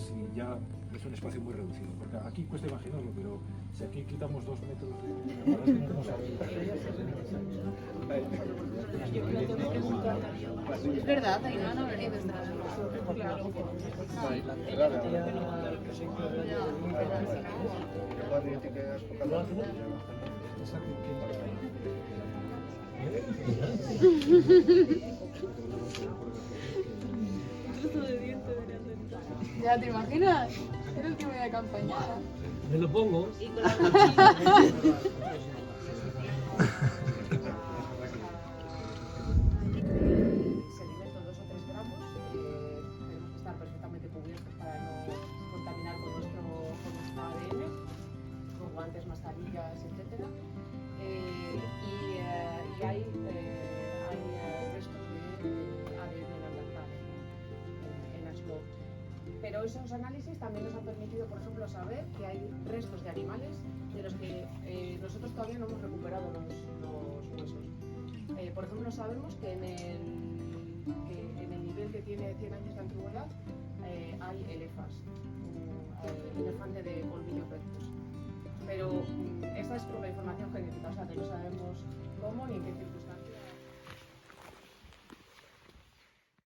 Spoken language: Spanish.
metros y ya es un espacio muy reducido. Porque aquí cuesta imaginarlo, pero si aquí quitamos 2 metros Es verdad, ahí no han venido desde las claro. Ya te imaginas, eres que me voy a acompañar. Me lo pongo. Y con la mochila. Sedimento 2 o 3 gramos, tenemos que estar perfectamente cubiertos para no contaminar con nuestro ADN, con guantes, mascarillas, etc. Y hay restos de ADN neandertal en Ashmore. Pero esos análisis también nos han permitido, por ejemplo, saber que hay restos de animales de los que nosotros todavía no hemos recuperado los huesos. Por ejemplo, sabemos que en el nivel que tiene 100 años de antigüedad hay elefas, elefante de colmillos rectos. Pero esta es por la información genética, o sea que no sabemos cómo ni en qué circunstancias.